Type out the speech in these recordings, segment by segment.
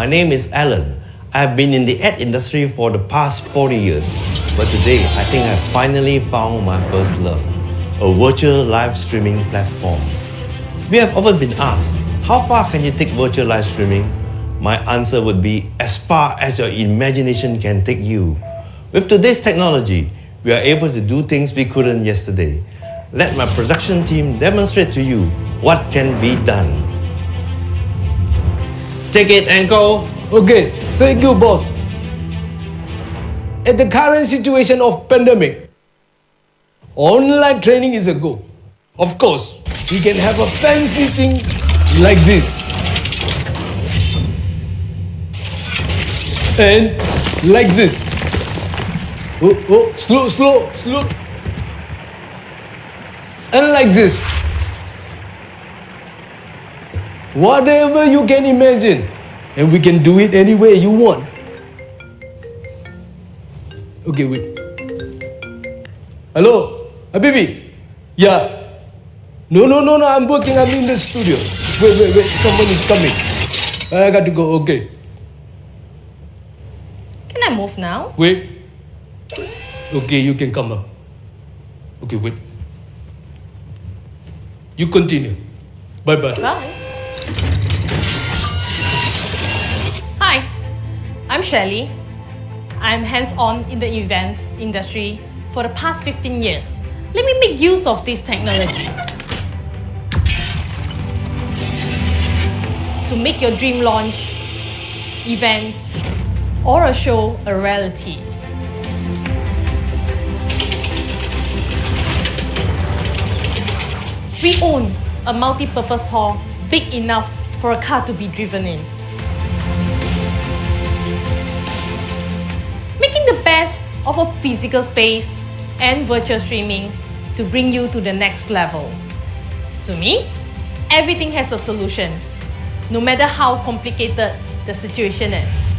my name is Alan. I've been in the ad industry for the past 40 years, but today I think I finally found my first love, a virtual live streaming platform. We have often been asked, how far can you take virtual live streaming? My answer would be as far as your imagination can take you. With today's technology, we are able to do things we couldn't yesterday. Let my production team demonstrate to you what can be done. Take it and go. Okay, thank you, boss. At the current situation of pandemic, online training is a go. Of course, we can have a fancy thing like this. And like this. Slow. And like this. Whatever you can imagine. And we can do it any way you want. Okay, wait. Hello? Habibi? Yeah. No, I'm working. I'm in the studio. Wait. Someone is coming. I got to go. Okay. Can I move now? Wait. Okay, you can come up. Okay, wait. You continue. Bye-bye. Bye. Hi, I'm Shelley. I'm hands-on in the events industry for the past 15 years. Let me make use of this technology to make your dream launch, events, or a show a reality. We own a multi-purpose hall big enough for a car to be driven in. Making the best of a physical space and virtual streaming to bring you to the next level. To me, everything has a solution, no matter how complicated the situation is.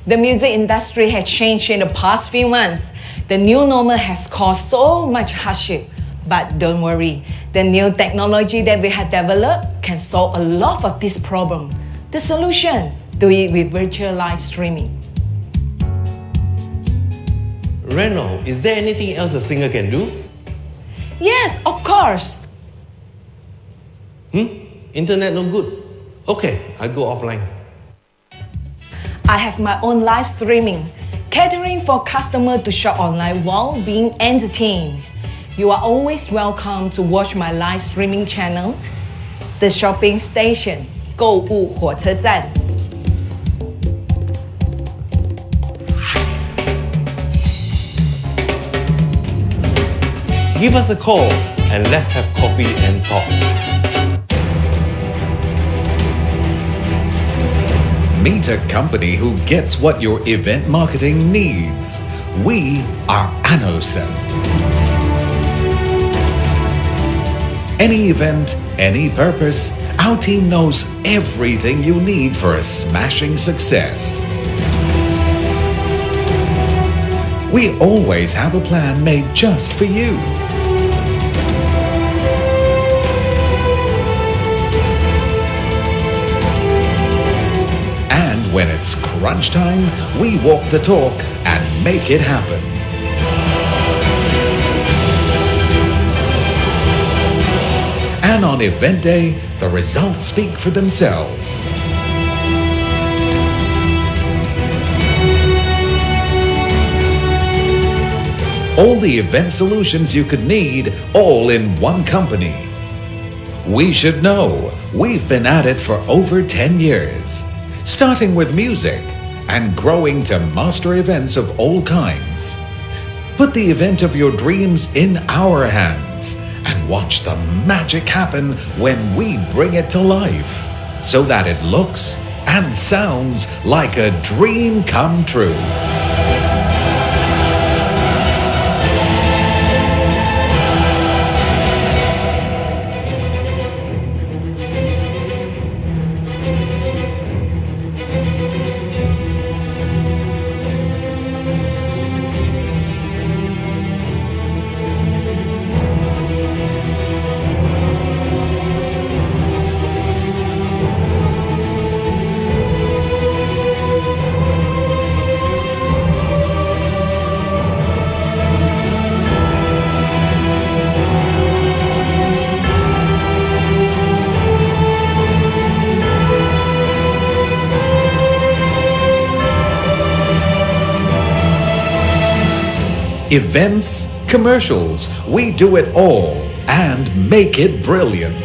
The music industry has changed in the past few months. The new normal has caused so much hardship. But don't worry, the new technology that we have developed can solve a lot of this problem. The solution, do it with virtual live streaming. Reno, is there anything else a singer can do? Yes, of course. Internet no good? Okay, I go offline. I have my own live streaming, catering for customers to shop online while being entertained. You are always welcome to watch my live streaming channel, The Shopping Station, 购物火车站. Give us a call and let's have coffee and talk. Meet a company who gets what your event marketing needs. We are Annocent. Any event, any purpose, our team knows everything you need for a smashing success. We always have a plan made just for you. And when it's crunch time, we walk the talk and make it happen. And on event day, the results speak for themselves. All the event solutions you could need, all in one company. We should know, we've been at it for over 10 years, starting with music and growing to master events of all kinds. Put the event of your dreams in our hands and watch the magic happen when we bring it to life, so that it looks and sounds like a dream come true. events, commercials. We do it all and make it brilliant.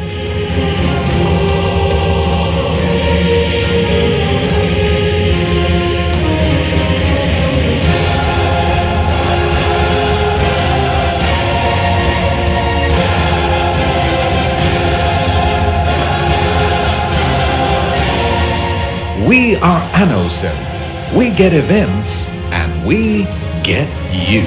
We are Annocent. We get events and we get you.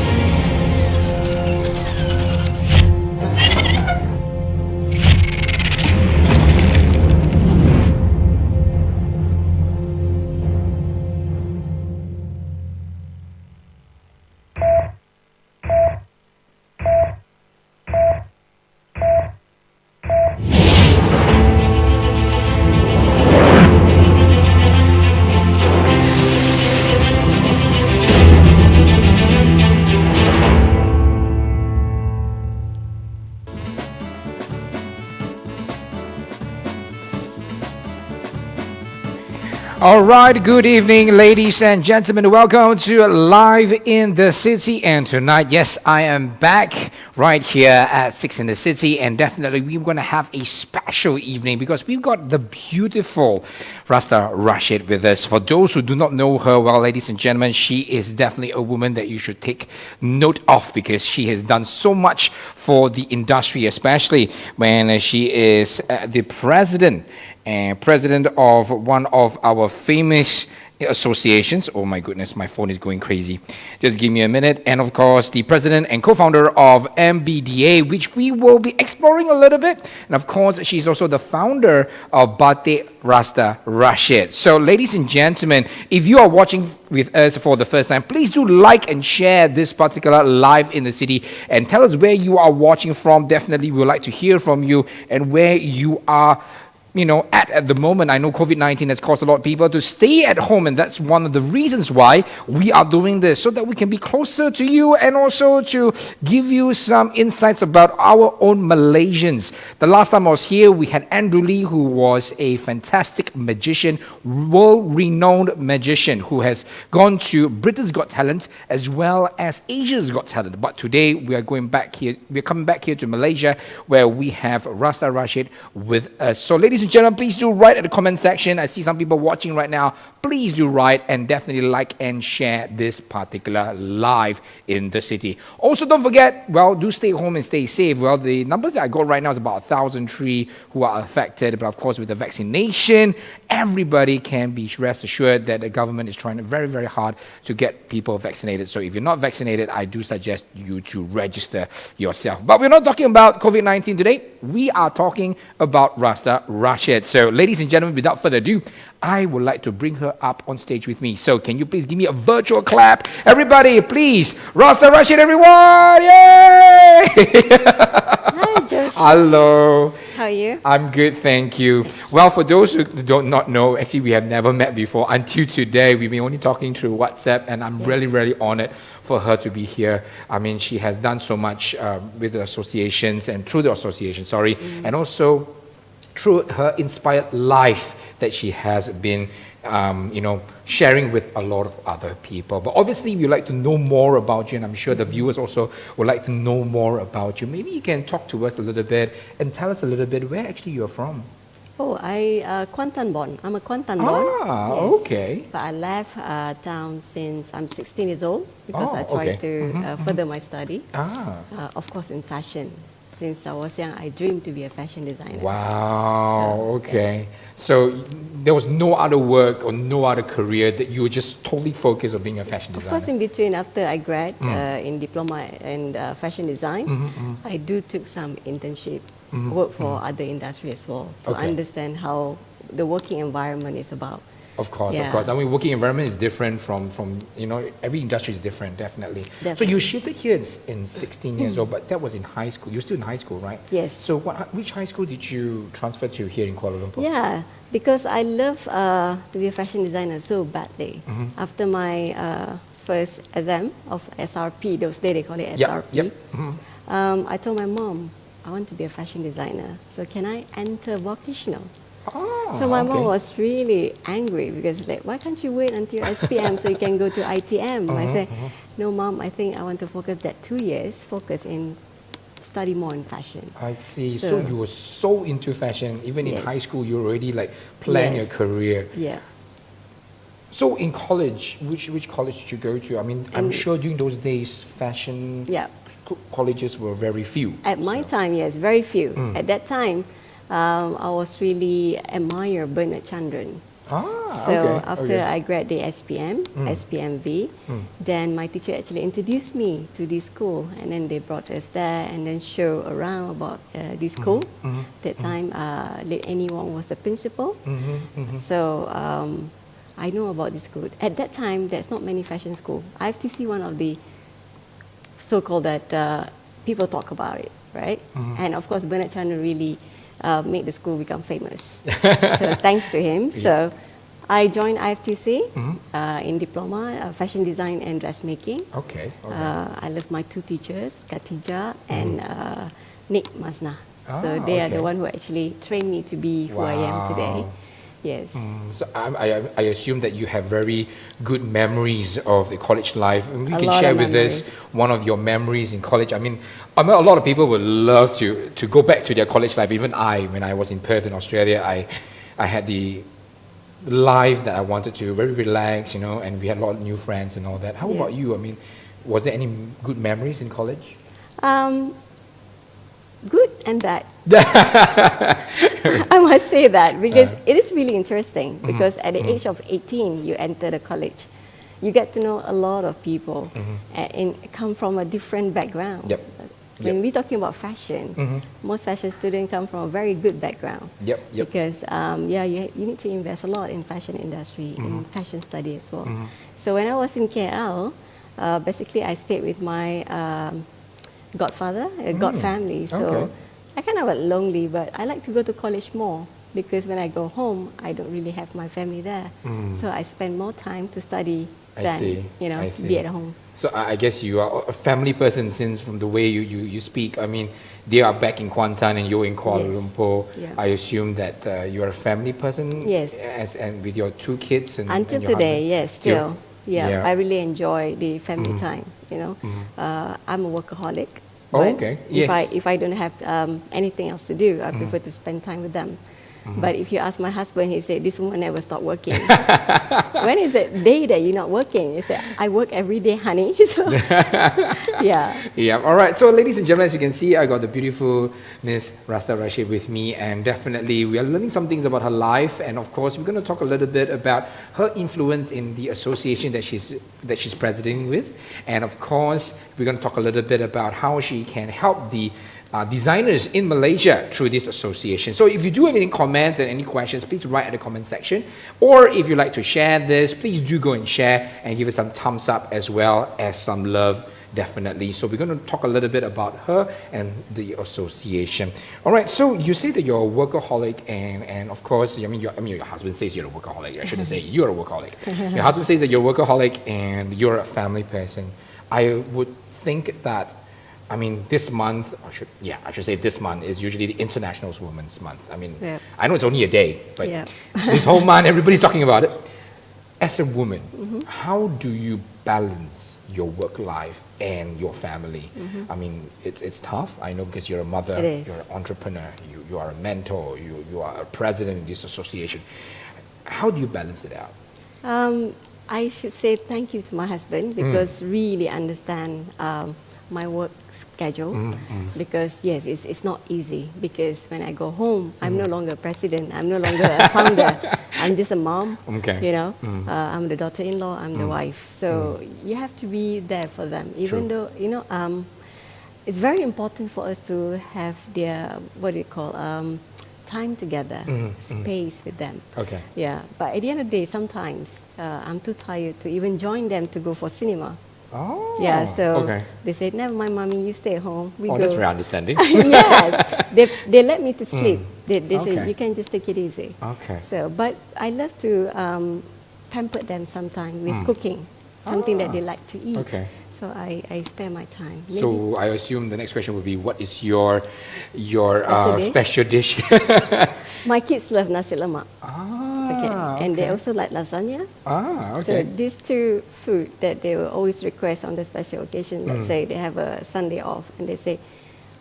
All right, good evening, ladies and gentlemen. Welcome to Live in the City. And tonight, yes, I am back right here at 6 in the City. And definitely, we're going to have a special evening because we've got the beautiful Rasta Rashid with us. For those who do not know her, well, ladies and gentlemen, she is definitely a woman that you should take note of because she has done so much for the industry, especially when she is the president of one of our famous associations. Oh my goodness, my phone is going crazy. Just give me a minute. And of course, the president and co-founder of MBDA, which we will be exploring a little bit. And of course, she's also the founder of Batik Rasta Rashid. So ladies and gentlemen, if you are watching with us for the first time, please do like and share this particular Live in the City and tell us where you are watching from. Definitely, we would like to hear from you and where you are at the moment. I know COVID-19 has caused a lot of people to stay at home, and that's one of the reasons why we are doing this, so that we can be closer to you and also to give you some insights about our own Malaysians. The last time I was here, we had Andrew Lee, who was a fantastic magician, world-renowned magician, who has gone to Britain's Got Talent as well as Asia's Got Talent. But today, we are coming back here to Malaysia, where we have Rasta Rashid with us. So ladies and gentlemen, please do write at the comment section. I see some people watching right now. Please do write and definitely like and share this particular Live in the City. Also, don't forget, well, do stay home and stay safe. Well, the numbers that I got right now is about 1,003 who are affected. But of course, with the vaccination, everybody can be rest assured that the government is trying very, very hard to get people vaccinated. So if you're not vaccinated, I do suggest you to register yourself. But we're not talking about COVID-19 today. We are talking about Rasta Rashid. So ladies and gentlemen, without further ado, I would like to bring her up on stage with me. So can you please give me a virtual clap? Everybody, please. Rasta Rashid, everyone! Yay! Hi, Josh. Hello. How are you? I'm good, thank you. Well, for those who do not know, actually we have never met before until today. We've been only talking through WhatsApp, and I'm really, really honored for her to be here. I mean, she has done so much with the associations and through the association, and also through her inspired life that she has been, sharing with a lot of other people. But obviously, we'd like to know more about you, and I'm sure the viewers also would like to know more about you. Maybe you can talk to us a little bit and tell us a little bit where actually you're from. Oh, Kuantan born. I'm a Kuantan born. Ah, yes. Okay. But I left town since I'm 16 years old because I tried to further my study. Of course, in fashion. Since I was young, I dreamed to be a fashion designer. Wow, okay. So there was no other work or no other career that you were just totally focused on being a fashion designer? Of course, in between, after I grad in diploma in fashion design, I do took some internship, work for other industry as well, to understand how the working environment is about. Of course. I mean, working environment is different from every industry is different, definitely. So you shifted here in 16 years old, but that was in high school. You're still in high school, right? Yes. So which high school did you transfer to here in Kuala Lumpur? Yeah, because I love to be a fashion designer so badly. After my first exam of SRP, those days they call it SRP, I told my mom, I want to be a fashion designer. So can I enter vocational? So my mom was really angry because like, why can't you wait until SPM so you can go to ITM? I said, no, Mom, I think I want to focus that 2 years, focus in study more in fashion. I see. So you were so into fashion, even in high school, you already like plan your career. Yeah. So in college, which college did you go to? I mean, I'm sure during those days, fashion colleges were very few. At my time, yes, very few. At that time, I was really admire Bernard Chandran. So after I graduated SPM, SPMV, then my teacher actually introduced me to this school, and then they brought us there and then show around about this school. That time, Late Annie Wong was the principal. So I know about this school. At that time, there's not many fashion schools. IFTC, one of the so-called that people talk about it, right? And of course, Bernard Chandran really made the school become famous. So thanks to him. So I joined IFTC in diploma, fashion design and dressmaking. I love my two teachers, Khatijah and Nick Masna. So they are the one who actually trained me to be who I am today. Yes. So I assume that you have very good memories of the college life. And we can share with us one of your memories in college. I mean, a lot of people would love to go back to their college life. Even when I was in Perth in Australia, I had the life that I wanted to, very relaxed, you know, and we had a lot of new friends and all that. How about you? I mean, was there any good memories in college? Good and bad. I must say that because it is really interesting because at the age of 18, you enter the college. You get to know a lot of people and come from a different background. When we're talking about fashion, most fashion students come from a very good background. Because you need to invest a lot in fashion industry, in fashion study as well. So when I was in KL, basically I stayed with my godfather, god family. So I kind of got lonely, but I like to go to college more because when I go home, I don't really have my family there. So I spend more time to study than be at home. So I guess you are a family person since from the way you speak. I mean, they are back in Kuantan and you're in Kuala Lumpur. I assume that you are a family person. And with your two kids and until and your today, husband? yes, still. I really enjoy the family time. You know, I'm a workaholic. But if I don't have anything else to do, I prefer to spend time with them. But if you ask my husband, he said, this woman never stopped working. When is it day that you're not working? He said, I work every day, honey. So, all right. So ladies and gentlemen, as you can see, I got the beautiful Miss Rasta Rashid with me, and definitely we are learning some things about her life, and of course we're going to talk a little bit about her influence in the association that she's presiding with, and of course we're going to talk a little bit about how she can help the designers in Malaysia through this association. So if you do have any comments and any questions, please write at the comment section. Or if you'd like to share this, please do go and share and give us some thumbs up as well as some love, definitely. So we're going to talk a little bit about her and the association. All right, so you say that you're a workaholic and of course, your husband says you're a workaholic. I shouldn't say you're a workaholic. Your husband says that you're a workaholic and you're a family person. I would think that this month, I should say this month is usually the International Women's Month. I mean, I know it's only a day, but this whole month, everybody's talking about it. As a woman, how do you balance your work life and your family? I mean, it's tough, I know, because you're a mother, you're an entrepreneur, you are a mentor, you are a president of this association. How do you balance it out? I should say thank you to my husband because really understand my work schedule because it's not easy because when I go home I'm no longer a president, I'm no longer a founder, I'm just a mom, you know, I'm the daughter-in-law, I'm the wife, so you have to be there for them even though, you know, it's very important for us to have their, time together, space with them. But at the end of the day, sometimes I'm too tired to even join them to go for cinema. They said, never mind, mommy, you stay home. That's very understanding. Yes, they let me to sleep. They say, you can just take it easy. So, but I love to pamper them sometimes with cooking, something that they like to eat. So I spare my time. Maybe. So I assume the next question would be, what is your special dish? My kids love nasi lemak. Ah, And they okay. also like lasagna. Ah, So okay. these two food that they will always request on the special occasion. Let's say they have a Sunday off and they say,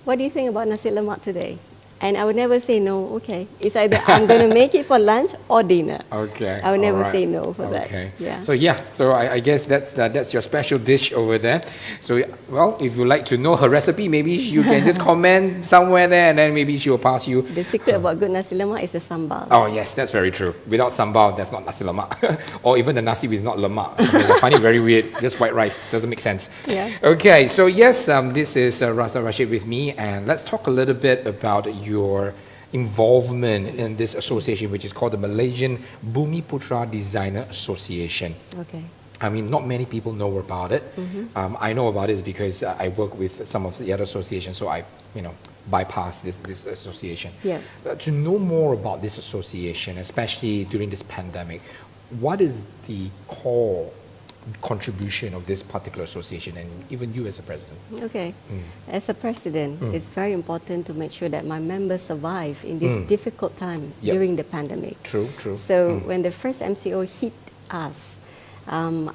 "What do you think about nasi lemak today?" And I would never say no. Okay, it's either I'm going to make it for lunch or dinner. Okay. I would never alright. say no for that. Okay. Yeah. So I guess that's your special dish over there. So well, if you like to know her recipe, maybe you can just comment somewhere there, and then maybe she will pass you. The secret about good nasi lemak is the sambal. Oh yes, that's very true. Without sambal, that's not nasi lemak, or even the nasi with not lemak. I mean, I find it very weird. Just white rice doesn't make sense. Yeah. Okay, so yes, this is Rasta Rashid with me, and let's talk a little bit about your involvement in this association, which is called the Malaysian Bumiputra Designer Association. Okay. I mean, not many people know about it. I know about it because I work with some of the other associations, so I, bypass this association. Yeah. To know more about this association, especially during this pandemic, what is the core contribution of this particular association, and even you as a president? Okay. As a president, it's very important to make sure that my members survive in this difficult time Yep. during the pandemic. True. So when the first MCO hit us,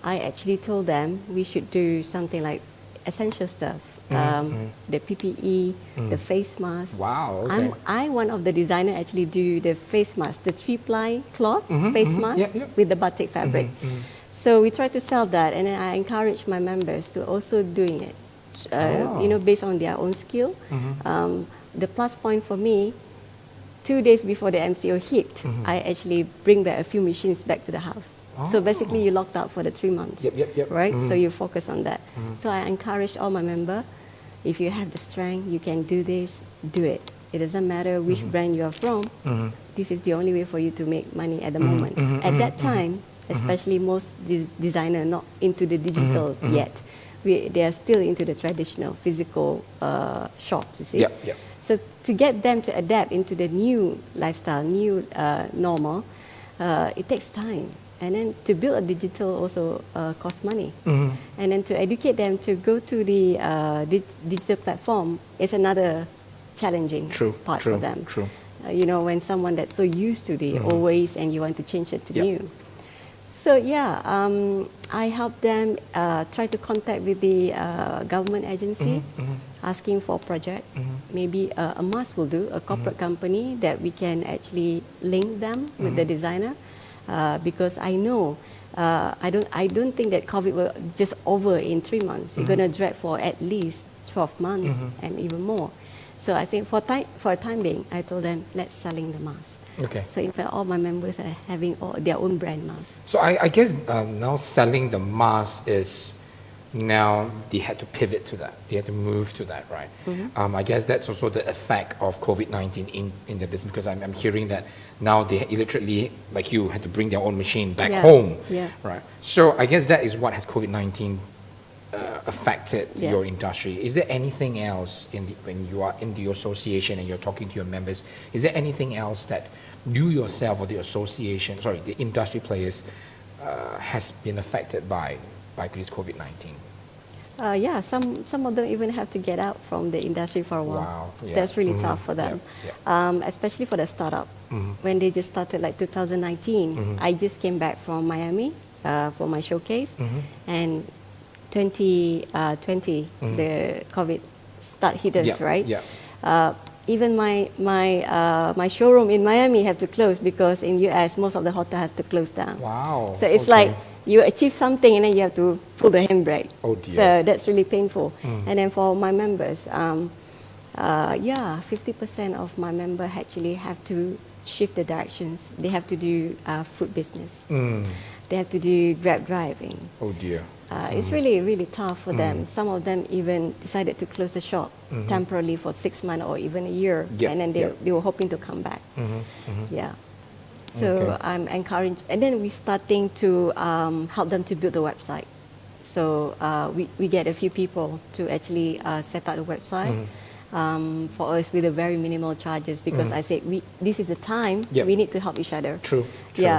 I actually told them we should do something like essential stuff. The PPE, the face mask. Wow, okay. I one of the designer actually do the face mask, the 3-ply cloth face mask Yeah. with the batik fabric. So we try to sell that, and then I encourage my members to also doing it, based on their own skill. The plus point for me, 2 days before the MCO hit, I actually bring back a few machines back to the house. So basically, you're locked out for the 3 months, Yep. right? So you focus on that. So I encourage all my members, if you have the strength, you can do this, do it. It doesn't matter which brand you are from. This is the only way for you to make money at the moment. At that time, especially most designer not into the digital yet. They are still into the traditional physical shops, you see. Yep. So to get them to adapt into the new lifestyle, new normal, it takes time. And then to build a digital also costs money. And then to educate them to go to the digital platform is another challenging part for them. True. When someone that's so used to the old ways and you want to change it to new. So I help them try to contact with the government agency, asking for a project. Maybe a mask will do, a corporate company that we can actually link them with the designer, because I know I don't think that COVID will just over in 3 months. It's gonna drag for at least 12 months and even more. So I think for a time being, I told them, let's selling the mask. Okay. So in fact, all my members are having their own brand masks. So I guess now selling the mask is now they had to pivot to that. They had to move to that, right? I guess that's also the effect of COVID-19 in the business, because I'm hearing that now they literally, like you, had to bring their own machine back home, right? So I guess that is what has COVID-19 affected your industry. Is there anything else when you are in the association and you're talking to your members, is there anything else that you yourself or the association, the industry players has been affected by this COVID-19? Some of them even have to get out from the industry for a while. Wow, yeah. That's really tough for them, especially for the startup. When they just started like 2019, I just came back from Miami for my showcase, and 2020 the COVID hit us, right? Even my showroom in Miami had to close because in US most of the hotel has to close down. Wow. So it's like you achieve something and then you have to pull the handbrake. Oh dear. So that's really painful. And then for my members, 50% of my members actually have to shift the directions. They have to do food business. They have to do Grab driving. Oh dear. It's really, really tough for them. Some of them even decided to close the shop temporarily for 6 months or even a year, and then they were hoping to come back. So I'm encouraged, and then we're starting to help them to build the website. So we get a few people to actually set up the website for us with a very minimal charges, because I said this is the time we need to help each other. True.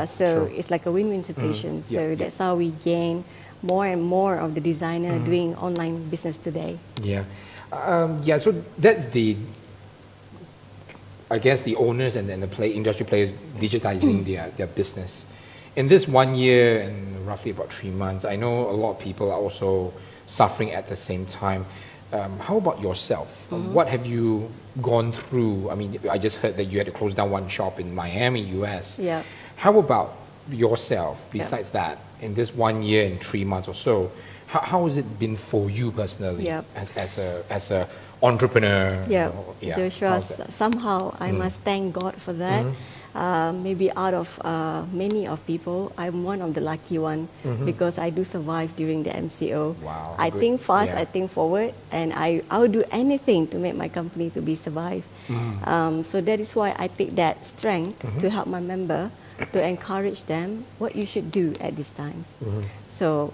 So it's like a win-win situation. So that's how we gain more and more of the designer doing online business today. So that's the I guess the owners and then the industry players digitizing their business. In this 1 year and roughly about 3 months, I know a lot of people are also suffering at the same time. How about yourself? What have you gone through? I mean, I just heard that you had to close down one shop in Miami, US. Yeah. How about yourself, besides that, in this 1 year and 3 months or so? How has it been for you personally as a entrepreneur? Yeah, Yeah. Joshua, How's that? somehow I must thank God for that. Maybe out of many of people, I'm one of the lucky one because I do survive during the MCO. Wow, I good. think fast, Yeah. I think forward, and I would do anything to make my company to be survive. So that is why I take that strength to help my member, to encourage them what you should do at this time. So,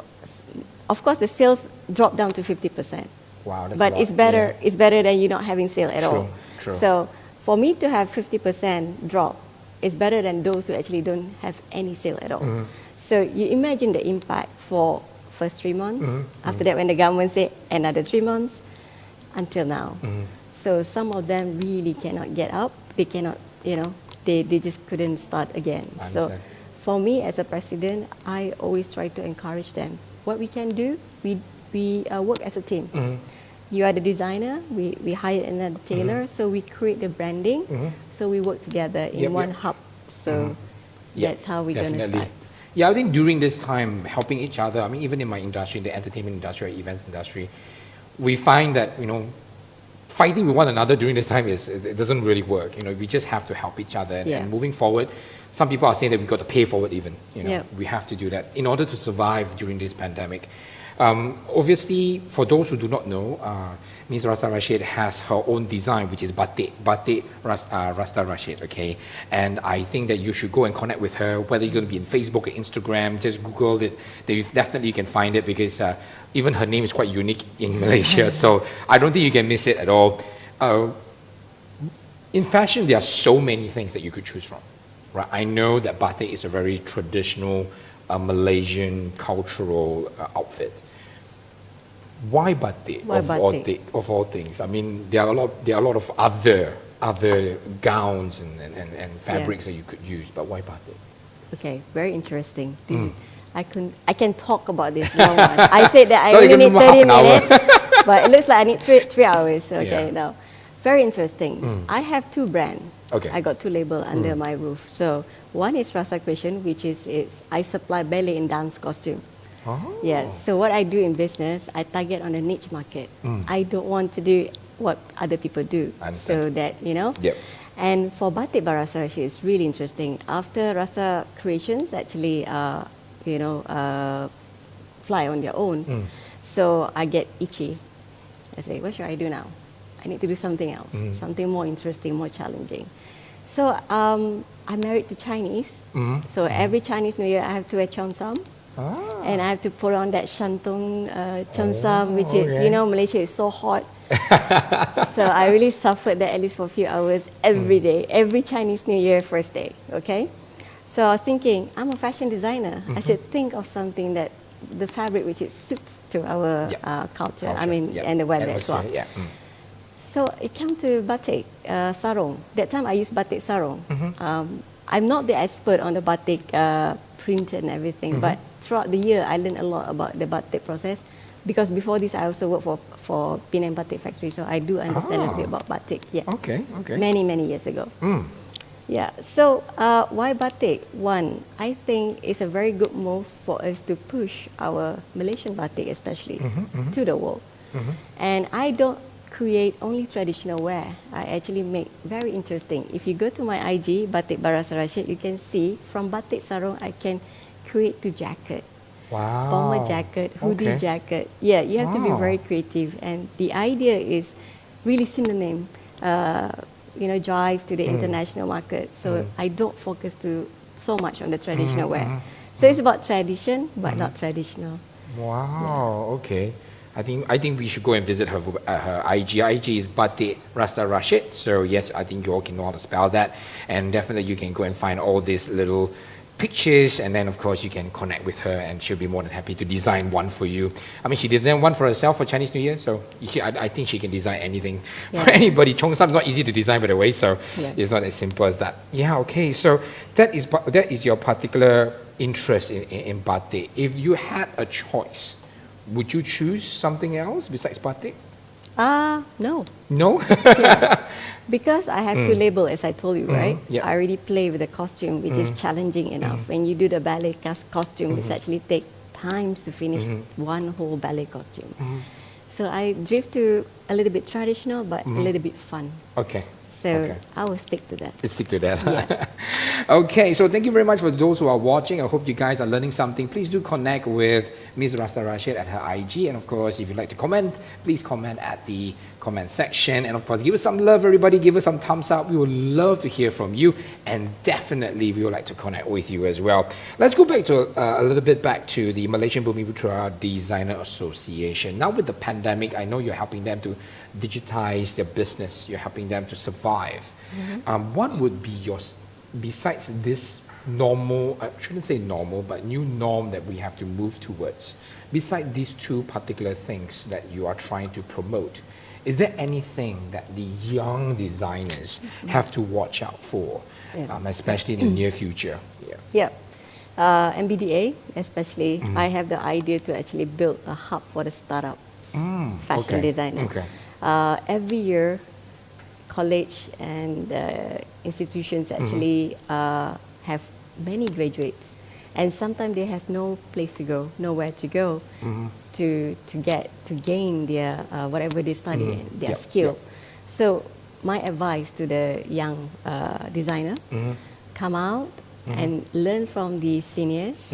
of course, the sales dropped down to 50%. Wow, that's But a lot. it's better. Yeah. It's better than you not having sale at all. True. So for me to have 50% drop, it's better than those who actually don't have any sale at all. So you imagine the impact for first 3 months. After that, when the government said another 3 months, until now. So some of them really cannot get up. They cannot, they just couldn't start again. I So understand. for me as a president, I always try to encourage them. What we can do, we work as a team. You are the designer, we hire another tailor, so we create the branding, so we work together in one hub. So that's how we're going to Definitely. start. Yeah, I think during this time, helping each other, I mean, even in my industry, the entertainment industry, events industry, we find that, fighting with one another during this time it doesn't really work. We just have to help each other. And moving forward, some people are saying that we've got to pay forward even. We have to do that in order to survive during this pandemic. Obviously, for those who do not know, Ms. Rasta Rashid has her own design, which is Batik Rasta Rashid, okay? And I think that you should go and connect with her, whether you're going to be in Facebook or Instagram, just Google it. Definitely you can find it because even her name is quite unique in Malaysia, so I don't think you can miss it at all. In fashion, there are so many things that you could choose from, right? I know that Batik is a very traditional Malaysian cultural outfit. Why Batik? Why Batik? Of all things, I mean, there are a lot of other gowns and fabrics that you could use, but why Batik? Okay, very interesting. I can talk about this long one. I said that I So you only can need do half 30 an hour. minutes, but it looks like I need three hours. Okay, Yeah. now, very interesting. I have 2 brands. Okay. I got 2 labels under my roof. So one is Rasta Fashion, which is I supply ballet and dance costume. Oh. Yes. So what I do in business, I target on a niche market. I don't want to do what other people do. I So understand. that, Yep. And for Batik by Rasta Rashid, it's really interesting. After Rasta Creations actually, fly on their own, so I get itchy. I say, what should I do now? I need to do something else, something more interesting, more challenging. So I'm married to Chinese. So every Chinese New Year, I have to wear cheongsam. And I have to put on that shantung cheongsam, which is, okay. Malaysia is so hot. So I really suffered that at least for a few hours every day, every Chinese New Year first day, okay? So I was thinking, I'm a fashion designer. I should think of something that the fabric which it suits to our culture, and the weather as well. Yeah. So it came to batik sarong. That time I used batik sarong. I'm not the expert on the batik print and everything, but throughout the year I learned a lot about the batik process. Because before this I also worked for Penang Batik Factory, so I do understand a little bit about batik. Yeah. Okay. Many years ago. Yeah. So why batik? One, I think it's a very good move for us to push our Malaysian batik, especially, to the world. And I don't create only traditional wear. I actually make very interesting. If you go to my IG, Batik by Rasta Rashid, you can see from batik sarong I can create to jacket. Wow. Bomber jacket, hoodie jacket. Yeah, you have to be very creative. And the idea is really synonym, drive to the international market. So I don't focus so much on the traditional wear. So it's about tradition, but not traditional. Wow. Okay. I think we should go and visit her IG. IG is Batik Rasta Rashid. So yes, I think you all can know how to spell that, and definitely you can go and find all these little pictures, and then of course you can connect with her, and she'll be more than happy to design one for you. I mean, she designed one for herself for Chinese New Year, so I think she can design anything for anybody. Cheongsam is not easy to design, by the way, so it's not as simple as that. Yeah, okay, so that is your particular interest in batik. If you had a choice, would you choose something else besides batik? No. No? Because I have to label, as I told you, right? Yeah. I already play with the costume, which is challenging enough. When you do the ballet costume, it's actually take times to finish one whole ballet costume. So I drift to a little bit traditional, but a little bit fun. Okay. So I will stick to that. Stick to that. Yeah. Okay, so thank you very much for those who are watching. I hope you guys are learning something. Please do connect with Ms. Rasta Rashid at her IG. And of course, if you'd like to comment, please comment at the comment section. And of course, give us some love, everybody. Give us some thumbs up. We would love to hear from you. And definitely, we would like to connect with you as well. Let's go back to a little bit back to the Malaysian Bumiputra Designer Association. Now with the pandemic, I know you're helping them to digitize their business. You're helping them to survive. What would be yours, besides this normal, I shouldn't say normal, but new norm that we have to move towards, besides these two particular things that you are trying to promote, is there anything that the young designers have to watch out for, especially in the near future? MBDA, especially, I have the idea to actually build a hub for the startup fashion designer. Every year, college and institutions actually have many graduates, and sometimes they have no place to go, nowhere to go to gain their whatever they study, their skill. So my advice to the young designer: come out and learn from the seniors.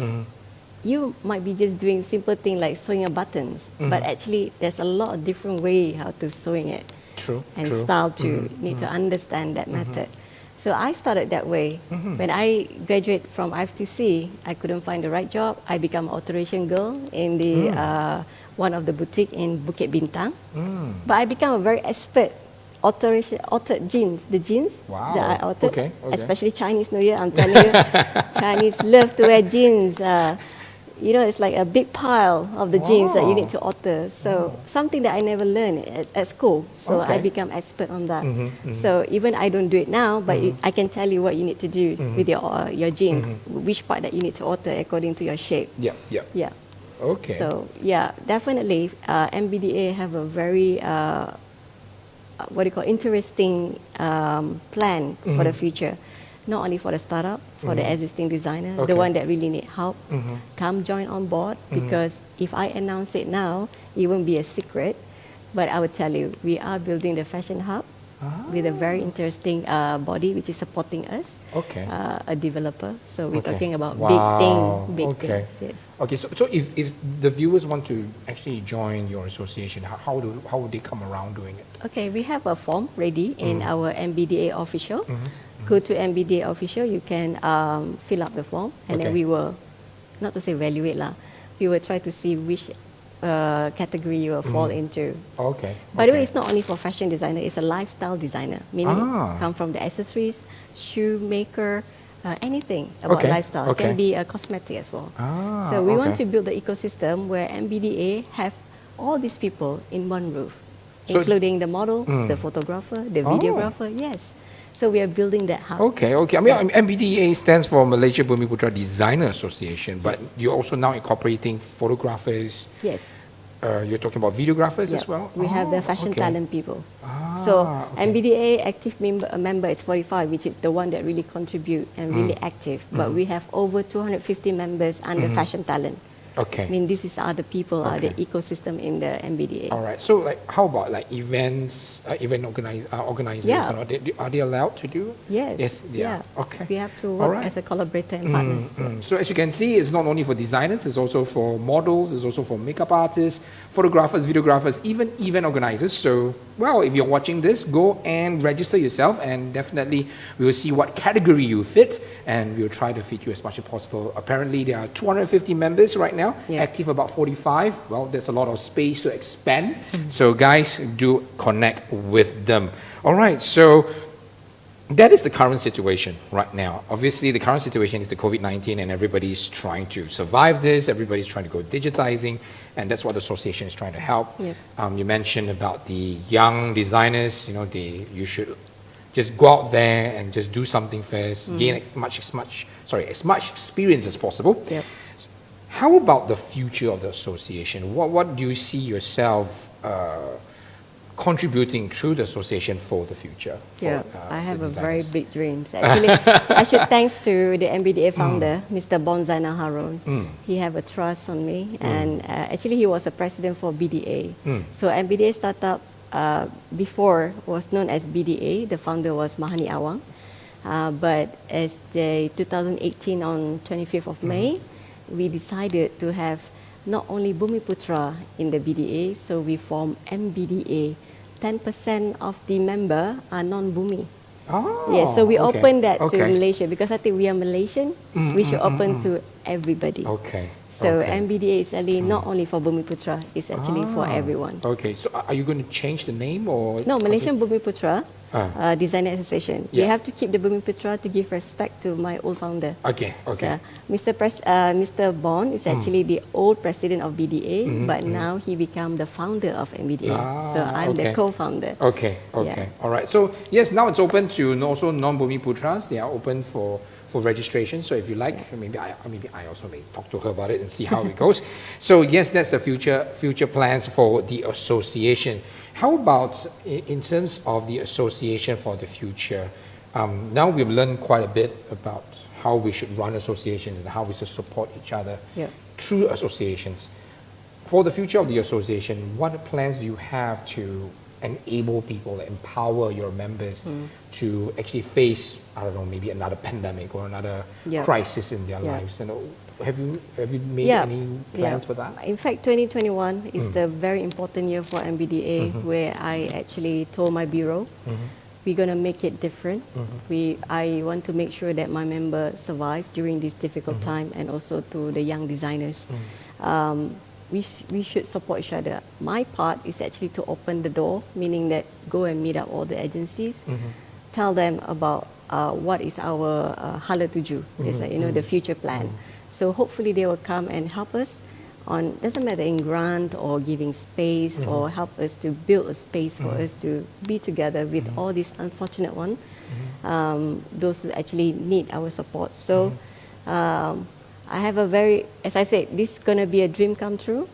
You might be just doing simple thing like sewing a buttons, but actually there's a lot of different way how to sewing it. And style to need to understand that method. So I started that way. When I graduated from IFTC, I couldn't find the right job. I became alteration girl in the one of the boutique in Bukit Bintang. But I became a very expert altered jeans. The jeans that I altered, especially Chinese New Year. I'm telling you, Chinese love to wear jeans. You know, it's like a big pile of the jeans that you need to alter. So something that I never learned at school. So I become expert on that. So even I don't do it now, but I can tell you what you need to do with your jeans, which part that you need to alter according to your shape. Yeah. Okay. So yeah, definitely MBDA have a very interesting plan for the future. Not only for the startup, for the existing designer, the one that really need help, come join on board, because if I announce it now, it won't be a secret, but I will tell you, we are building the fashion hub with a very interesting body which is supporting us, a developer. So we're talking about big things. Yes. Okay, so if the viewers want to actually join your association, how would they come around doing it? Okay, we have a form ready in our MBDA official. Go to MBDA official, you can fill up the form, and then we will, not to say evaluate lah, we will try to see which category you will fall into. By the way, it's not only for fashion designer, it's a lifestyle designer, meaning come from the accessories, shoemaker, anything about lifestyle. It can be a cosmetic as well. So we want to build the ecosystem where MBDA have all these people in one roof, including the model, the photographer, the videographer, yes. So we are building that hub. Okay. I mean, MBDA stands for Malaysia Bumiputra Designer Association, but you're also now incorporating photographers. Yes. You're talking about videographers as well? We have the fashion talent people. So MBDA active member is 45, which is the one that really contribute and really active. But we have over 250 members under fashion talent. I mean, this is other people, the ecosystem in the MBDA. All right. So, like, how about like events, event organizers? Are they allowed to do? Yes. Yeah. Okay. We have to work as a collaborator and partners. So, as you can see, it's not only for designers; it's also for models, it's also for makeup artists, photographers, videographers, even event organizers. So, well, if you're watching this, go and register yourself, and definitely we will see what category you fit, and we'll try to fit you as much as possible. Apparently, there are 250 members right now. Active about 45. Well, there's a lot of space to expand. So guys, do connect with them. All right, so that is the current situation right now. Obviously, the current situation is the COVID-19 and everybody's trying to survive this, everybody's trying to go digitizing, and that's what the association is trying to help. Yep. You mentioned about the young designers, you should just go out there and just do something first, gain as much experience as possible. Yep. How about the future of the association? What do you see yourself contributing through the association for the future? Yeah, for, I have the a very designers? big dreams. Actually, I should thanks to the MBDA founder, Mr. Bonzaina Harun. He have a trust on me, and actually he was a president for BDA. So MBDA startup before was known as BDA. The founder was Mahani Awang. But as the 2018 on 25th of May, we decided to have not only Bumiputra in the BDA, so we formed MBDA. 10% of the member are non-Bumi. Oh, Yeah, so we okay. open that to Okay. Malaysia because I think we are Malaysian. We should open to everybody. Okay. So okay. MBDA is actually not only for Bumiputra, it's actually for everyone. Okay, so are you going to change the name or? No, Malaysian Bumiputra Designer Association. We Yeah. have to keep the Bumiputra to give respect to my old founder. Okay, okay. So, Mr. Bond is actually the old president of BDA, but now he became the founder of MBDA. So I'm the okay. co-founder. Okay, okay. All right. So, yes, now it's open to also non-Bumiputras. They are open for registration. So if you like, maybe I also may talk to her about it and see how it goes. So yes, that's the future plans for the association. How about in terms of the association for the future? Now we've learned quite a bit about how we should run associations and how we should support each other through associations. For the future of the association, what plans do you have to enable people, empower your members to actually face, I don't know, maybe another pandemic or another crisis in their lives? And have you made any plans for that? In fact, 2021 is the very important year for MBDA, where I actually told my bureau, we're going to make it different. I want to make sure that my members survive during this difficult time, and also to the young designers. We should support each other. My part is actually to open the door, meaning that go and meet up all the agencies, tell them about what is our hala tuju, the future plan. So hopefully they will come and help us on, doesn't matter in grant or giving space, or help us to build a space for us to be together with all these unfortunate ones, those who actually need our support. So I have a very, as I said, this is going to be a dream come true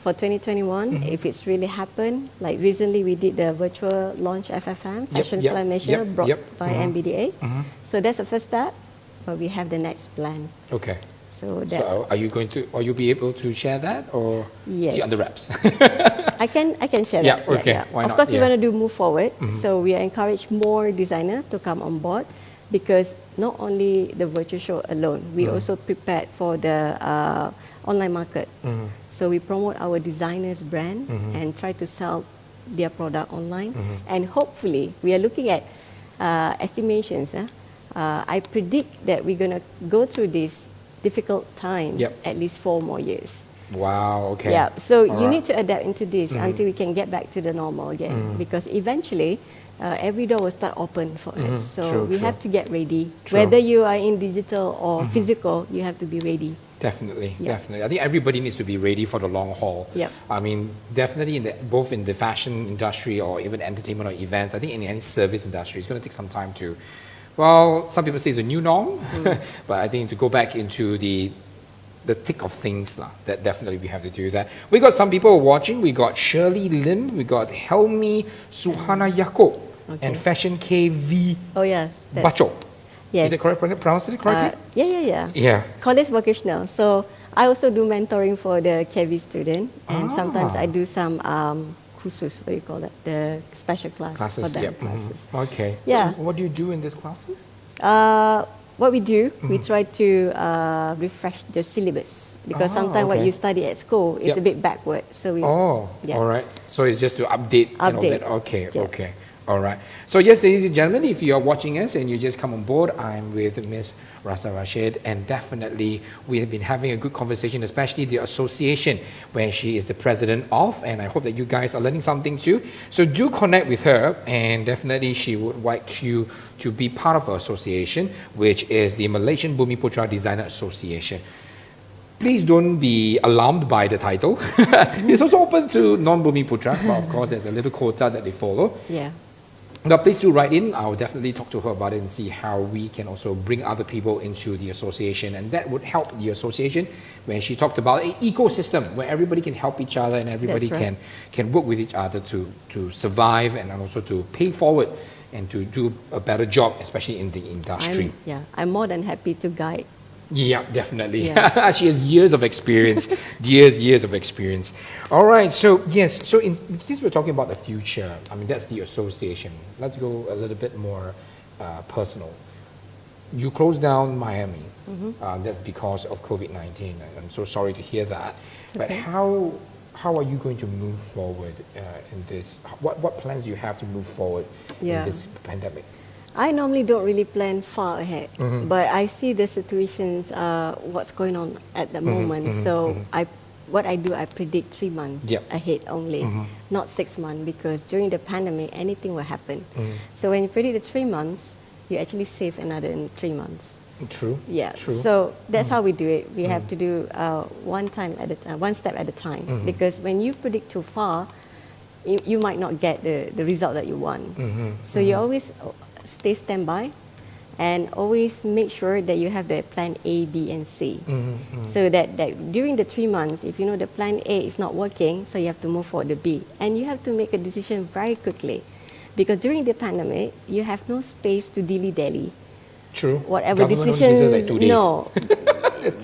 for 2021. If it's really happened, like recently we did the virtual launch FFM, Fashion Fly Malaysia, brought by MBDA. So that's the first step, but we have the next plan. Okay. So that, are you be able to share that, or Yes. still under wraps? I can share Yeah, that. okay, why Of not? course, we Yeah. want to do move forward. So we encourage more designers to come on board, because not only the virtual show alone, we also prepared for the online market. So we promote our designers' brand and try to sell their product online. And hopefully, we are looking at estimations. I predict that we're going to go through this difficult time at least 4 more years. Wow, okay. Yeah, so All you right. need to adapt into this until we can get back to the normal again, because eventually every door will start open for us. So True, we true. have to get ready. True. Whether you are in digital or physical, you have to be ready. Definitely, Yeah. definitely. I think everybody needs to be ready for the long haul. Yep. I mean, definitely both in the fashion industry or even entertainment or events, I think in any service industry, it's going to take some time to, well, some people say it's a new norm, but I think to go back into the thick of things, that definitely we have to do that. We got some people watching. We got Shirley Lim, we got Helmi Suhana Yaakob, and Fashion KV Oh yeah. Bacho. Yes. Is it correct? Pronounced it correctly? Yeah. College vocational. So I also do mentoring for the KV student, and sometimes I do some khusus, what do you call it? The special class for Classes, them. yep. Okay. Yeah. So what do you do in these classes? What we do, we try to refresh the syllabus, because sometimes what okay. you study at school is Yep. a bit backward. So we Oh, yeah. all right. So it's just to update. And all Update. that. Okay, Yeah. okay. All right. So yes, ladies and gentlemen, if you are watching us and you just come on board, I'm with Ms. Rasta Rashid, and definitely we have been having a good conversation, especially the association where she is the president of, and I hope that you guys are learning something too. So do connect with her, and definitely she would like you to be part of her association, which is the Malaysian Bumiputra Designer Association. Please don't be alarmed by the title. It's also open to non-Bumiputras, but of course there's a little quota that they follow. Yeah. Now, please do write in. I'll definitely talk to her about it and see how we can also bring other people into the association. And that would help the association when she talked about an ecosystem where everybody can help each other and everybody That's right. can work with each other to survive and also to pay forward and to do a better job, especially in the industry. I'm more than happy to guide. Yeah, definitely. Yeah. She has years of experience, years of experience. All right, so yes, so since we're talking about the future, I mean, that's the association. Let's go a little bit more personal. You closed down Miami. That's because of COVID-19. And I'm so sorry to hear that. But Okay. how are you going to move forward in this? What plans do you have to move forward Yeah. in this pandemic? I normally don't really plan far ahead, but I see the situations, what's going on at the moment. So what I do, I predict 3 months Yep. ahead only, not 6 months, because during the pandemic, anything will happen. So when you predict the 3 months, you actually save another 3 months. True. Yeah. True. So that's how we do it. We have to do one step at a time, because when you predict too far, you might not get the result that you want. So you always stay standby and always make sure that you have the plan A, B, and C. So that during the 3 months, if you know the plan A is not working, so you have to move forward to B. And you have to make a decision very quickly, because during the pandemic, you have no space to dilly-dally. True. Whatever Government only decision, gives us like 2 days. no,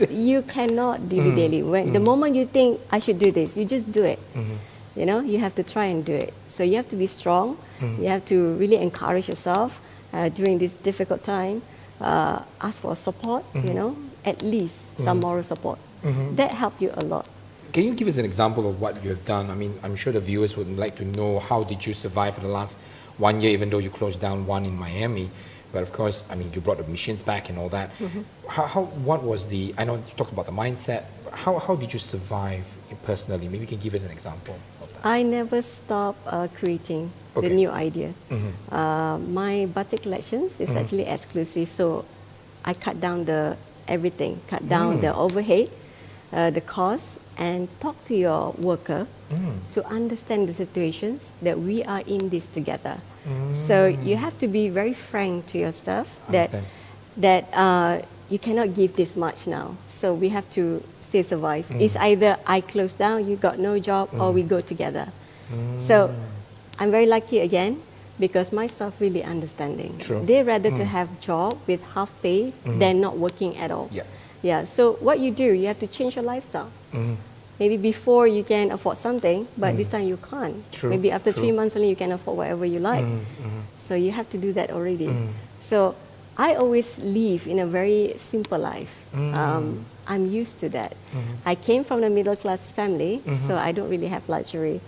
you cannot dilly-dally. When the moment you think I should do this, you just do it. You know, you have to try and do it. So you have to be strong. You have to really encourage yourself during this difficult time. Ask for support. You know, at least some moral support. That helped you a lot. Can you give us an example of what you have done? I mean, I'm sure the viewers would like to know how did you survive for the last 1 year, even though you closed down one in Miami. But of course, I mean, you brought the machines back and all that. What was the, I know you talked about the mindset, but how did you survive personally? Maybe you can give us an example of that. I never stop creating Okay. the new idea. My Batik collections is actually exclusive, so I cut down everything, cut down the overhead, the cost, and talk to your worker to understand the situations that we are in this together. So you have to be very frank to your staff that you cannot give this much now. So we have to still survive. It's either I close down, you got no job, or we go together. So I'm very lucky again, because my staff really understanding. True. They rather to have job with half pay than not working at all. Yeah. Yeah. So what you do, you have to change your lifestyle. Maybe before you can afford something, but this time you can't. True, Maybe after true. 3 months only you can afford whatever you like. So you have to do that already. So I always live in a very simple life. I'm used to that. I came from a middle class family, so I don't really have luxury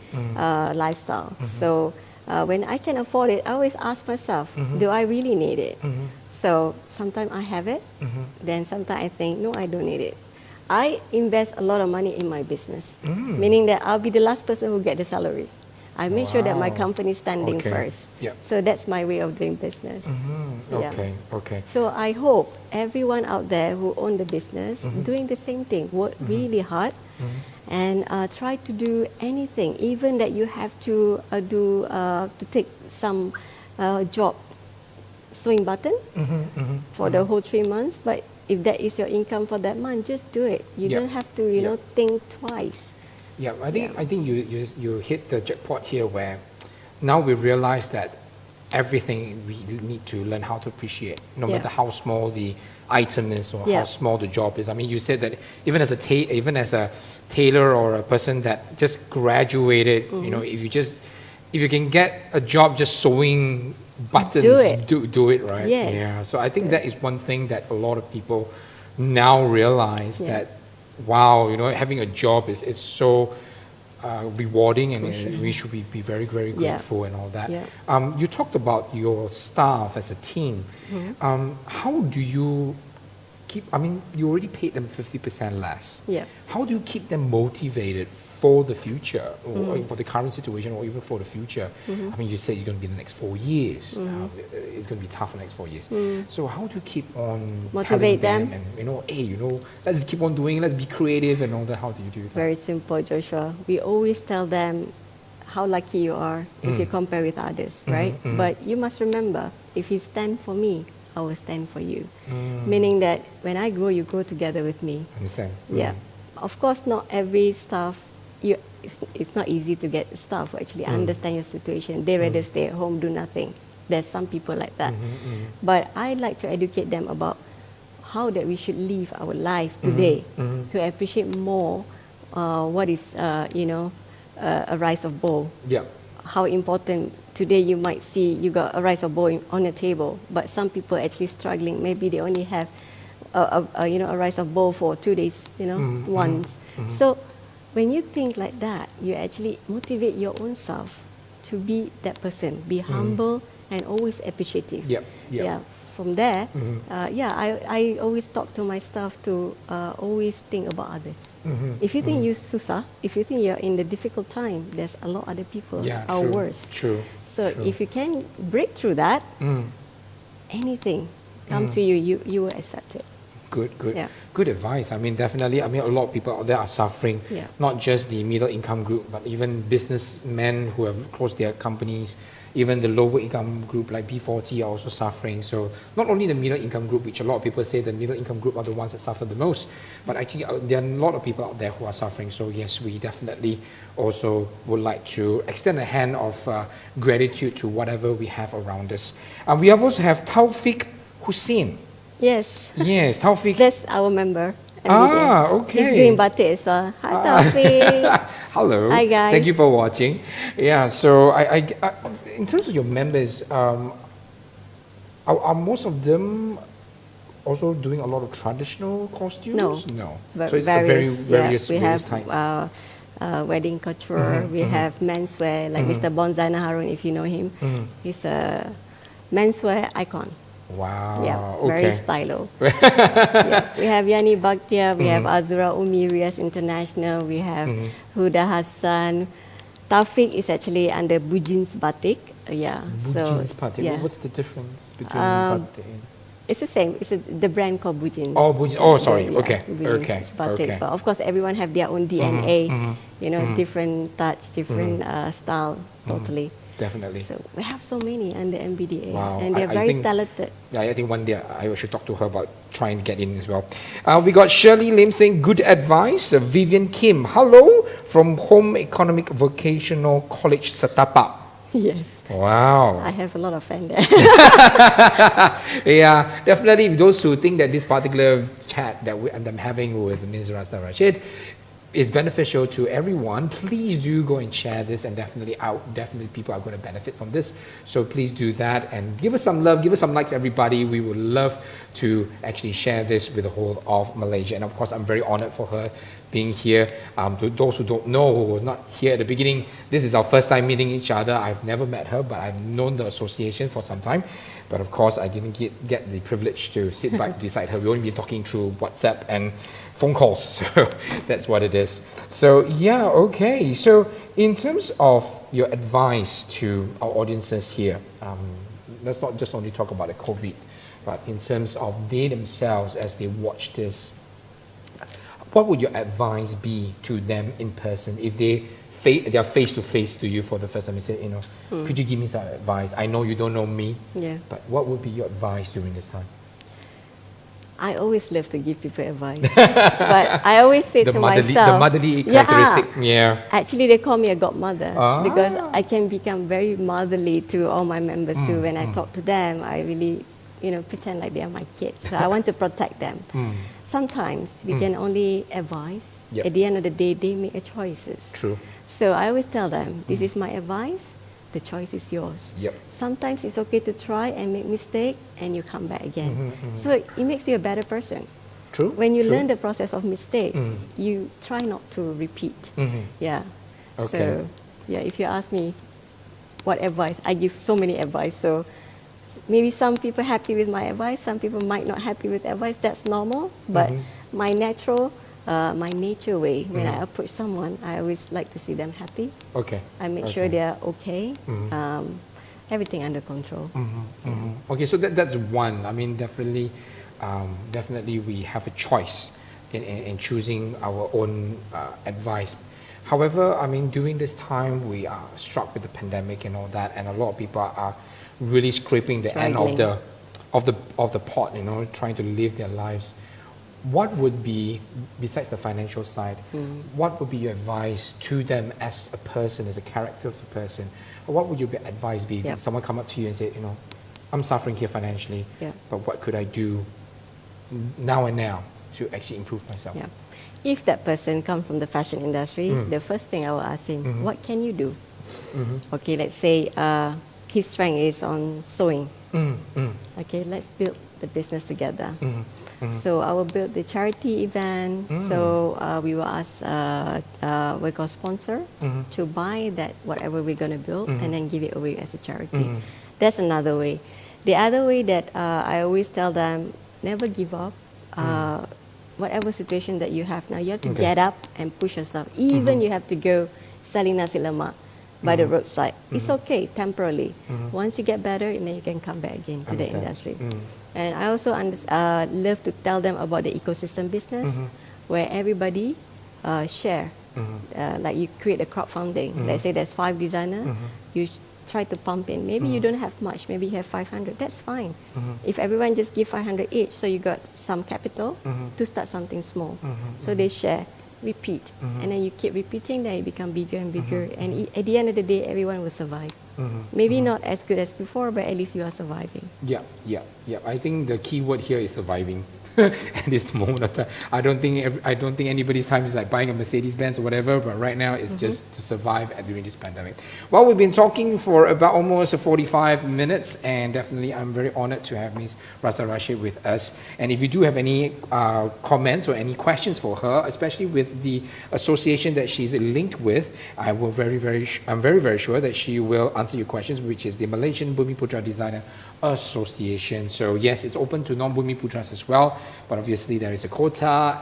lifestyle. So when I can afford it, I always ask myself, do I really need it? So sometimes I have it, then sometimes I think, no, I don't need it. I invest a lot of money in my business, meaning that I'll be the last person who get the salary. I make sure that my Wow. company is standing Okay. first. Yeah. So that's my way of doing business. Yeah. Okay, okay. So I hope everyone out there who own the business doing the same thing, work really hard, and try to do anything, even that you have to to take some job sewing button for the whole 3 months. But if that is your income for that month, just do it. You Yeah. don't have to, you know, think twice. Yeah, I think you hit the jackpot here, where now we realize that everything we need to learn how to appreciate, no Yeah. matter how small the item is or how Yeah. small the job is. I mean, you said that even as a tailor or a person that just graduated, you know, if you can get a job just sewing buttons, Do it. do it, right? Yes. Yeah. So I think that is one thing that a lot of people now realize, Yeah. that wow, you know, having a job is so rewarding, and we should be very, very Yeah. grateful and all that. Yeah. You talked about your staff as a team. How do you keep, I mean, you already paid them 50% less. Yeah. How do you keep them motivated for the future, or for the current situation, or even for the future? I mean, you said you're going to be in the next 4 years. It's going to be tough for the next 4 years. So how do you keep on Motivate telling them? and, hey, let's keep on doing, let's be creative and all that? How do you do that? Very simple, Joshua. We always tell them how lucky you are if you compare with others, right? But you must remember, if you stand for me, I will stand for you. Meaning that when I grow, you grow together with me. Understand? Yeah. Of course, not every staff, it's not easy to get staff who actually understand your situation. They rather stay at home, do nothing. There's some people like that. But I like to educate them about how that we should live our life today to appreciate more what is, a rice of bowl. Yeah. How important today you might see you got a rice or bowl on the table, but some people actually struggling. Maybe they only have a rice or bowl for 2 days, once. So when you think like that, you actually motivate your own self to be that person. Be humble and always appreciative. Yep. Yep. Yeah. From there, I always talk to my staff to always think about others. If you think you're susah, if you think you're in the difficult time, there's a lot of other people are true, worse. True. So if you can break through that, anything come to you, you will accept it. Good. Yeah. Good advice. I mean, definitely. I mean, a lot of people out there are suffering. Yeah. Not just the middle income group, but even businessmen who have closed their companies. Even the lower income group like B40 are also suffering. So not only the middle income group, which a lot of people say the middle income group are the ones that suffer the most, but actually there are a lot of people out there who are suffering. So yes, we definitely also would like to extend a hand of gratitude to whatever we have around us. And we also have Taufik Hussein. Yes. Yes, Taufik. That's our member. Ah, MBDA. okay. He's doing batik as well. Hi, Taufik. Hello. Hi, guys. Thank you for watching. Yeah, so I in terms of your members, are most of them also doing a lot of traditional costumes? No. So it's various we have types. wedding couture. We have menswear, like Mr. Bonzana Harun, if you know him. He's a menswear icon. Wow. Yeah, very stylo. Yeah. We have Yani Bhatia, we have Azura Umi, Rias International, we have Huda Hassan. Taufik is actually under Bujin's Batik. Bujin's Batik. Yeah. What's the difference between Batik? It's the same. It's the brand called Bujin's. Oh, Bujin. Oh, sorry. Yeah, Okay. Bujin's Okay. Batik. Okay. But of course, everyone have their own DNA. Different touch, different style, totally. Definitely. So we have so many under MBDA, Wow. and they're I very think- talented. Yeah, I think one day I should talk to her about trying to get in as well. We got Shirley Lim saying good advice. Vivian Kim, hello from Home Economic Vocational College, Setapak. Yes. Wow. I have a lot of fans there. Yeah, definitely. Those who think that this particular chat that I'm having with Ms. Rasta Rashid is beneficial to everyone, please do go and share this, and definitely people are going to benefit from this. So please do that and give us some love, give us some likes, everybody. We would love to actually share this with the whole of Malaysia. And of course, I'm very honored for her being here. To those who don't know, who was not here at the beginning, this is our first time meeting each other. I've never met her, but I've known the association for some time. But of course, I didn't get the privilege to sit back beside her. We only been talking through WhatsApp and phone calls. So that's what it is. So yeah, okay. So in terms of your advice to our audiences here, let's not just only talk about the COVID, but in terms of they themselves as they watch this, what would your advice be to them in person if they are face to face to you for the first time? You say, could you give me some advice? I know you don't know me, but what would be your advice during this time? I always love to give people advice, but I always say to myself, the motherly characteristic. Yeah. Actually, they call me a godmother because I can become very motherly to all my members too. When I talk to them, I really, pretend like they are my kids. So I want to protect them. Sometimes we can only advise. Yep. At the end of the day, they make a choices. True. So I always tell them, this is my advice. The choice is yours. Yep. Sometimes it's okay to try and make mistake, and you come back again. So it makes you a better person. True. When you True. learn the process of mistake, you try not to repeat. Yeah. Okay. So, yeah, if you ask me what advice, I give so many advice. So maybe some people happy with my advice, some people might not happy with advice. That's normal. But my nature way, when I approach someone, I always like to see them happy. Okay. I make sure they're okay. Everything under control. Okay, so that's one. I mean, definitely we have a choice in choosing our own advice. However, I mean, during this time, we are struck with the pandemic and all that, and a lot of people are really scraping the end of the pot, you know, trying to live their lives. What would be, besides the financial side, what would be your advice to them as a person, as a character of a person? What would your advice be if someone come up to you and say, you know, I'm suffering here financially, but what could I do now and now to actually improve myself? Yeah. If that person comes from the fashion industry, the first thing I will ask him, what can you do? Okay, let's say his strength is on sewing. Okay, let's build the business together. So I will build the charity event. So we will ask we call sponsor to buy that whatever we're going to build and then give it away as a charity. That's another way. The other way that I always tell them, never give up. Whatever situation that you have now, you have to get up and push yourself. Even you have to go selling nasi lemak by the roadside. It's okay, temporarily. Once you get better, and then you can come back again to the industry. And I also love to tell them about the ecosystem business, where everybody share. Like you create a crowdfunding. Let's say there's 5 designers. You try to pump in. Maybe you don't have much. Maybe you have 500. That's fine. If everyone just give 500 each, so you got some capital to start something small. So they share, repeat, and then you keep repeating. Then it become bigger and bigger. And at the end of the day, everyone will survive. Maybe not as good as before, but at least you are surviving. Yeah. I think the key word here is surviving. At this moment of time, I don't think anybody's time is like buying a Mercedes-Benz or whatever. But right now, it's just to survive during this pandemic. Well, we've been talking for about almost 45 minutes, and definitely, I'm very honored to have Ms. Rasta Rashid with us. And if you do have any comments or any questions for her, especially with the association that she's linked with, I'm very, very sure that she will answer your questions, which is the Malaysian Bumiputra Designer Association. So yes, it's open to non-Bumiputras as well, but obviously there is a quota.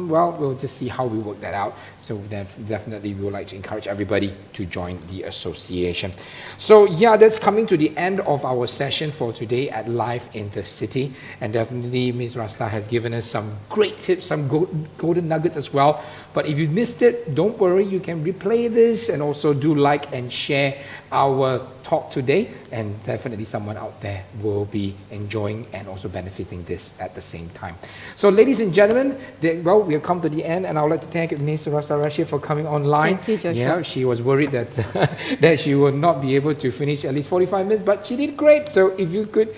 Well, we'll just see how we work that out. So definitely we would like to encourage everybody to join the association. So yeah, that's coming to the end of our session for today at Live in the City. And definitely Ms. Rasta has given us some great tips, some golden nuggets as well. But if you missed it, don't worry, you can replay this and also do like and share our talk today, and definitely someone out there will be enjoying and also benefiting this at the same time. So ladies and gentlemen, well, we have come to the end, and I would like to thank Ms. Rasta Rashid for coming online. Thank you, Joshua. Yeah, she was worried that that she would not be able to finish at least 45 minutes, but she did great. So if you could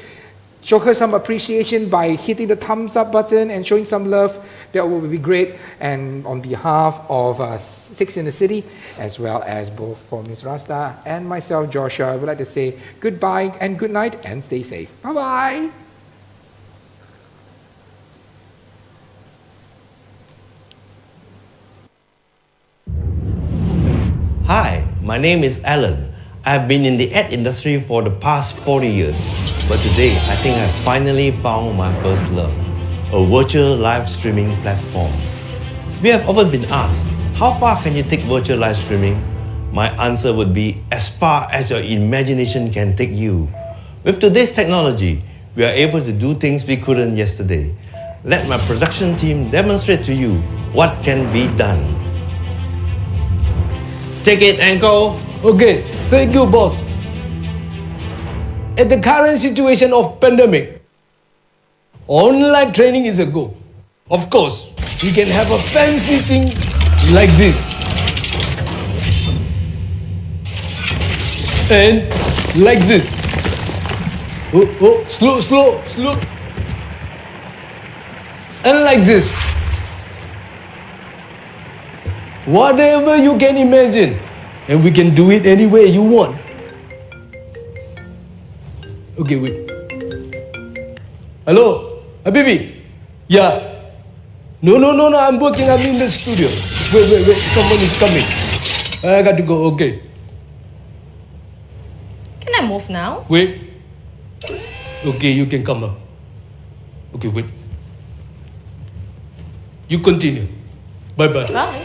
show her some appreciation by hitting the thumbs up button and showing some love, that would be great. And on behalf of Six in the City, as well as both for Ms. Rasta and myself, Joshua, I would like to say goodbye and good night and stay safe. Bye-bye. Hi, my name is Alan. I've been in the ad industry for the past 40 years, but today I think I've finally found my first love, a virtual live streaming platform. We have often been asked, how far can you take virtual live streaming? My answer would be as far as your imagination can take you. With today's technology, we are able to do things we couldn't yesterday. Let my production team demonstrate to you what can be done. Take it and go. Okay, thank you, boss. At the current situation of pandemic, online training is a go. Of course, we can have a fancy thing like this. And like this. Oh, slow. And like this. Whatever you can imagine. And we can do it any way you want. Okay, wait. Hello? Habibi? Yeah. No, I'm working. I'm in the studio. Wait. Someone is coming. I got to go. Okay. Can I move now? Wait. Okay, you can come up. Okay, wait. You continue. Bye-bye. Bye.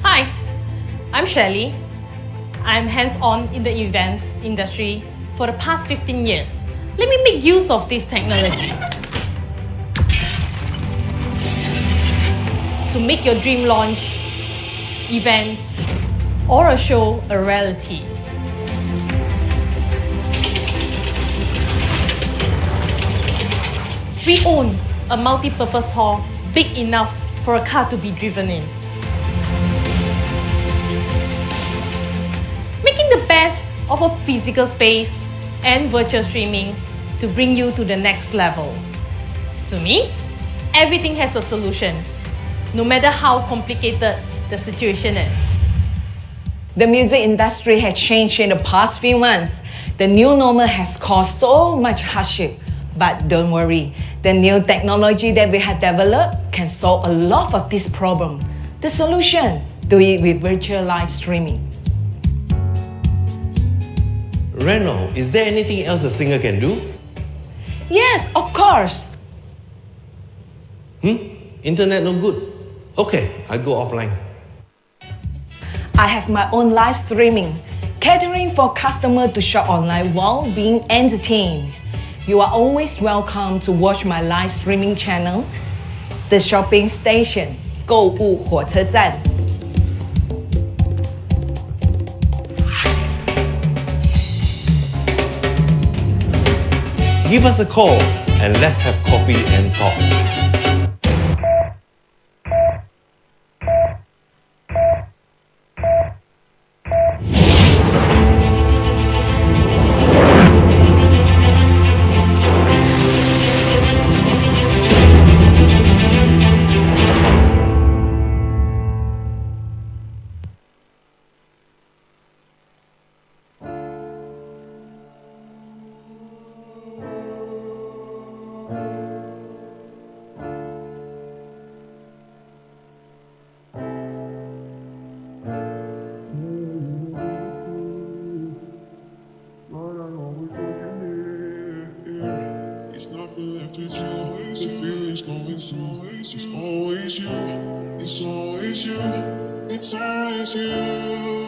Hi, I'm Shelley. I'm hands-on in the events industry for the past 15 years. Let me make use of this technology to make your dream launch, events, or a show a reality. We own a multi-purpose hall big enough for a car to be driven in. Making the best of a physical space and virtual streaming to bring you to the next level. To me, everything has a solution, no matter how complicated the situation is. The music industry has changed in the past few months. The new normal has caused so much hardship. But don't worry, the new technology that we have developed can solve a lot of this problem. The solution, do it with virtual live streaming. Reno, is there anything else a singer can do? Yes, of course. Internet no good? Okay, I go offline. I have my own live streaming, catering for customers to shop online while being entertained. You are always welcome to watch my live streaming channel, The Shopping Station, 购物火车站. Give us a call and let's have coffee and talk. The feeling's going through. It's always you. It's always you. It's always you.